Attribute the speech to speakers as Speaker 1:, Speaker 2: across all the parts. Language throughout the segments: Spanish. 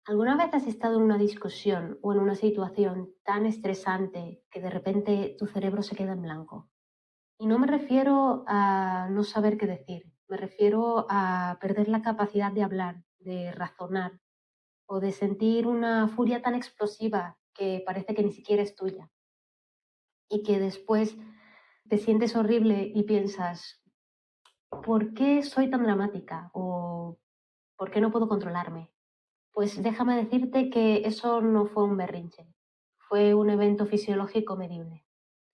Speaker 1: ¿Alguna vez has estado en una discusión o en una situación tan estresante que de repente tu cerebro se queda en blanco? Y no me refiero a no saber qué decir, me refiero a perder la capacidad de hablar, de razonar o de sentir una furia tan explosiva que parece que ni siquiera es tuya y que después te sientes horrible y piensas, ¿por qué soy tan dramática? ¿O por qué no puedo controlarme? Pues déjame decirte que eso no fue un berrinche, fue un evento fisiológico medible.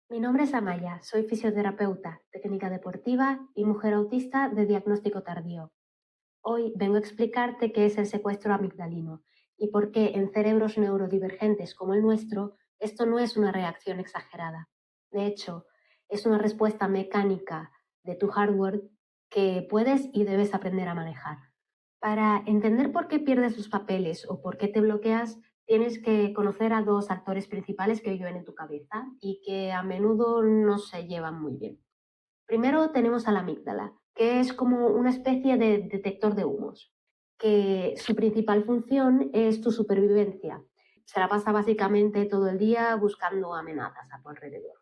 Speaker 1: Mi nombre es Amaya, soy fisioterapeuta, técnica deportiva y mujer autista de diagnóstico tardío. Hoy vengo a explicarte qué es el secuestro amigdalino y por qué en cerebros neurodivergentes como el nuestro esto no es una reacción exagerada. De hecho, es una respuesta mecánica de tu hardware que puedes y debes aprender a manejar. Para entender por qué pierdes los papeles o por qué te bloqueas, tienes que conocer a dos actores principales que viven en tu cabeza y que a menudo no se llevan muy bien. Primero tenemos a la amígdala, que es como una especie de detector de humos, que su principal función es tu supervivencia. Se la pasa básicamente todo el día buscando amenazas a tu alrededor.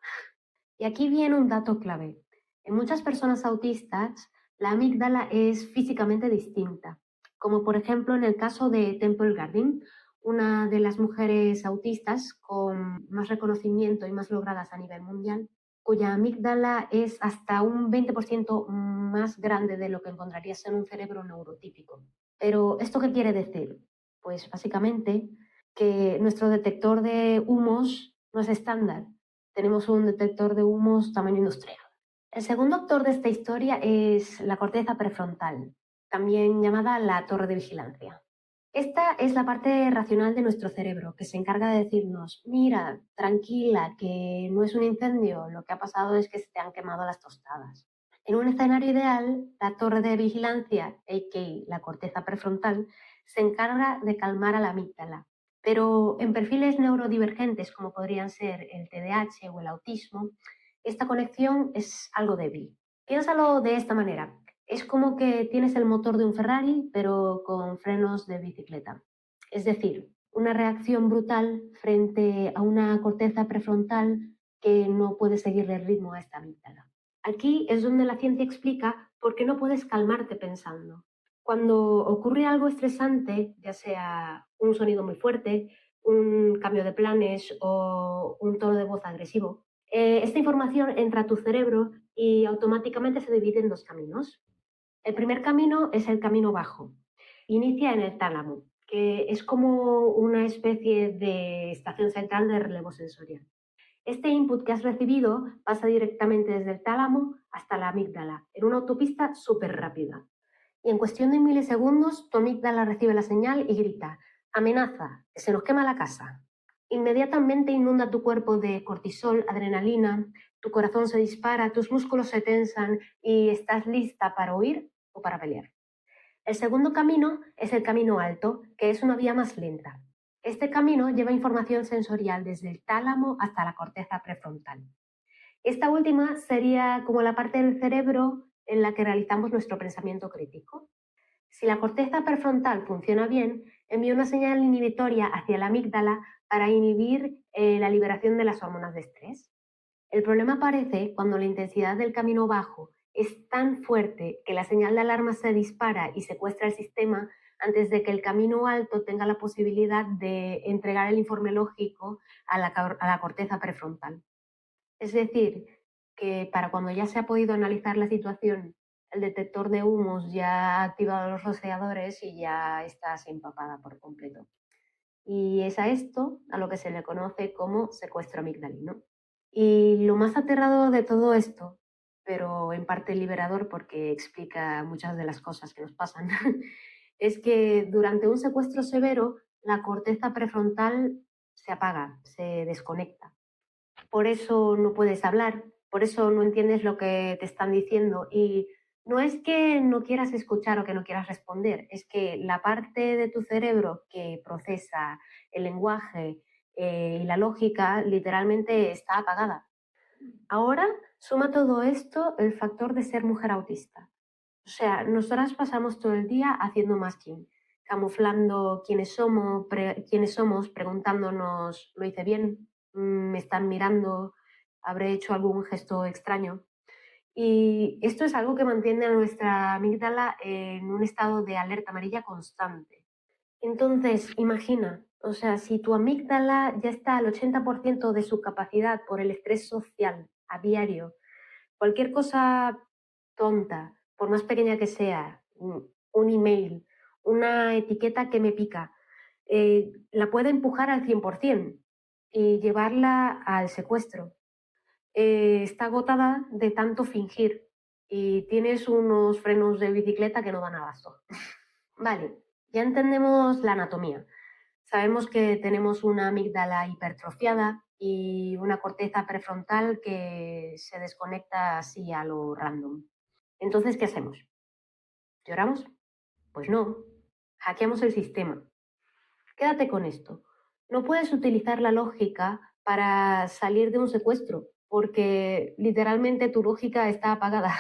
Speaker 1: Y aquí viene un dato clave. En muchas personas autistas, la amígdala es físicamente distinta, como por ejemplo en el caso de Temple Grandin, una de las mujeres autistas con más reconocimiento y más logradas a nivel mundial, cuya amígdala es hasta un 20% más grande de lo que encontrarías en un cerebro neurotípico. Pero, ¿esto qué quiere decir? Pues básicamente que nuestro detector de humos no es estándar. Tenemos un detector de humos tamaño industrial. El segundo actor de esta historia es la corteza prefrontal, también llamada la torre de vigilancia. Esta es la parte racional de nuestro cerebro que se encarga de decirnos, mira, tranquila, que no es un incendio, lo que ha pasado es que se te han quemado las tostadas. En un escenario ideal, la torre de vigilancia, a.k.a. la corteza prefrontal, se encarga de calmar a la amígdala. Pero en perfiles neurodivergentes como podrían ser el TDAH o el autismo, esta conexión es algo débil. Piénsalo de esta manera. Es como que tienes el motor de un Ferrari, pero con frenos de bicicleta. Es decir, una reacción brutal frente a una corteza prefrontal que no puede seguirle el ritmo a esta amígdala. Aquí es donde la ciencia explica por qué no puedes calmarte pensando. Cuando ocurre algo estresante, ya sea un sonido muy fuerte, un cambio de planes o un tono de voz agresivo, esta información entra a tu cerebro y automáticamente se divide en dos caminos. El primer camino es el camino bajo. Inicia en el tálamo, que es como una especie de estación central de relevo sensorial. Este input que has recibido pasa directamente desde el tálamo hasta la amígdala, en una autopista súper rápida. Y en cuestión de milisegundos, tu amígdala recibe la señal y grita, amenaza, que se nos quema la casa. Inmediatamente inunda tu cuerpo de cortisol, adrenalina, tu corazón se dispara, tus músculos se tensan y estás lista para huir o para pelear. El segundo camino es el camino alto, que es una vía más lenta. Este camino lleva información sensorial desde el tálamo hasta la corteza prefrontal. Esta última sería como la parte del cerebro en la que realizamos nuestro pensamiento crítico. Si la corteza prefrontal funciona bien, envía una señal inhibitoria hacia la amígdala para inhibir la liberación de las hormonas de estrés. El problema aparece cuando la intensidad del camino bajo es tan fuerte que la señal de alarma se dispara y secuestra el sistema antes de que el camino alto tenga la posibilidad de entregar el informe lógico a la corteza prefrontal. Es decir, que para cuando ya se ha podido analizar la situación, el detector de humos ya ha activado los rociadores y ya estás empapada por completo. Y es a esto a lo que se le conoce como secuestro amigdalino. Y lo más aterrador de todo esto, pero en parte liberador porque explica muchas de las cosas que nos pasan, es que durante un secuestro severo la corteza prefrontal se apaga, se desconecta. Por eso no puedes hablar, por eso no entiendes lo que te están diciendo y no es que no quieras escuchar o que no quieras responder, es que la parte de tu cerebro que procesa el lenguaje y la lógica literalmente está apagada. Ahora suma todo esto el factor de ser mujer autista. O sea, nosotras pasamos todo el día haciendo masking. camuflando quiénes somos, preguntándonos, ¿lo hice bien? ¿Me están mirando? ¿Habré hecho algún gesto extraño? Y esto es algo que mantiene a nuestra amígdala en un estado de alerta amarilla constante. Entonces, imagina, o sea, si tu amígdala ya está al 80% de su capacidad por el estrés social a diario, cualquier cosa tonta, por más pequeña que sea, un email, una etiqueta que me pica, la puede empujar al 100% y llevarla al secuestro. Está agotada de tanto fingir y tienes unos frenos de bicicleta que no dan abasto. Vale, ya entendemos la anatomía. Sabemos que tenemos una amígdala hipertrofiada y una corteza prefrontal que se desconecta así a lo random. Entonces, ¿qué hacemos? ¿Lloramos? Pues no. Hackeamos el sistema. Quédate con esto. No puedes utilizar la lógica para salir de un secuestro, porque literalmente tu lógica está apagada.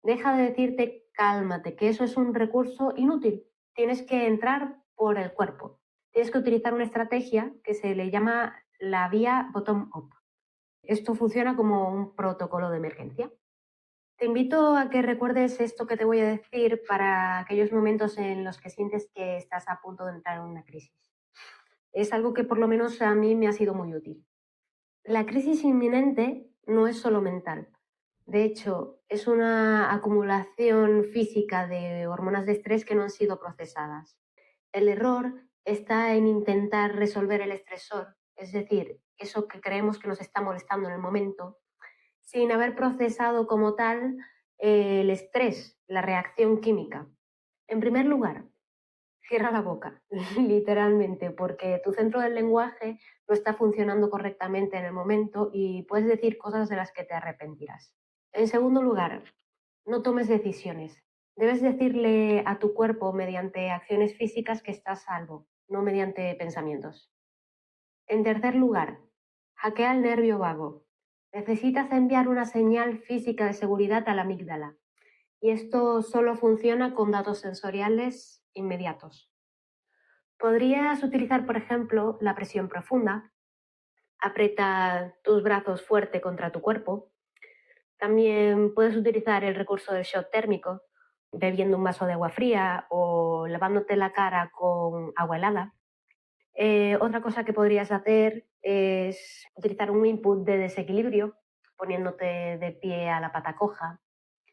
Speaker 1: Deja de decirte cálmate, que eso es un recurso inútil. Tienes que entrar por el cuerpo. Tienes que utilizar una estrategia que se le llama la vía bottom-up. Esto funciona como un protocolo de emergencia. Te invito a que recuerdes esto que te voy a decir para aquellos momentos en los que sientes que estás a punto de entrar en una crisis. Es algo que por lo menos a mí me ha sido muy útil. La crisis inminente no es solo mental. De hecho, es una acumulación física de hormonas de estrés que no han sido procesadas. El error está en intentar resolver el estresor, es decir, eso que creemos que nos está molestando en el momento, sin haber procesado como tal el estrés, la reacción química. En primer lugar, cierra la boca, literalmente, porque tu centro del lenguaje no está funcionando correctamente en el momento y puedes decir cosas de las que te arrepentirás. En segundo lugar, no tomes decisiones. Debes decirle a tu cuerpo mediante acciones físicas que estás a salvo, no mediante pensamientos. En tercer lugar, hackea el nervio vago. Necesitas enviar una señal física de seguridad a la amígdala. Y esto solo funciona con datos sensoriales inmediatos. Podrías utilizar, por ejemplo, la presión profunda. Aprieta tus brazos fuerte contra tu cuerpo. También puedes utilizar el recurso del shock térmico, bebiendo un vaso de agua fría o lavándote la cara con agua helada. Otra cosa que podrías hacer es utilizar un input de desequilibrio, poniéndote de pie a la pata coja.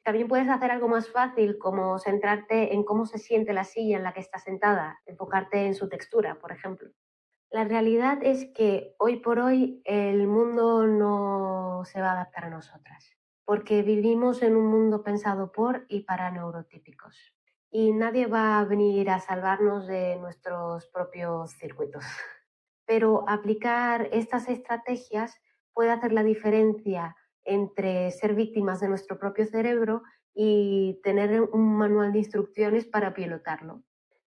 Speaker 1: También puedes hacer algo más fácil, como centrarte en cómo se siente la silla en la que estás sentada, enfocarte en su textura, por ejemplo. La realidad es que hoy por hoy el mundo no se va a adaptar a nosotras, porque vivimos en un mundo pensado por y para neurotípicos. Y nadie va a venir a salvarnos de nuestros propios circuitos. Pero aplicar estas estrategias puede hacer la diferencia entre ser víctimas de nuestro propio cerebro y tener un manual de instrucciones para pilotarlo.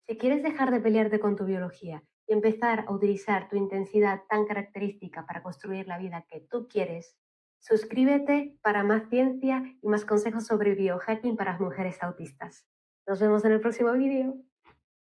Speaker 1: Si quieres dejar de pelearte con tu biología y empezar a utilizar tu intensidad tan característica para construir la vida que tú quieres, suscríbete para más ciencia y más consejos sobre biohacking para mujeres autistas. Nos vemos en el próximo vídeo.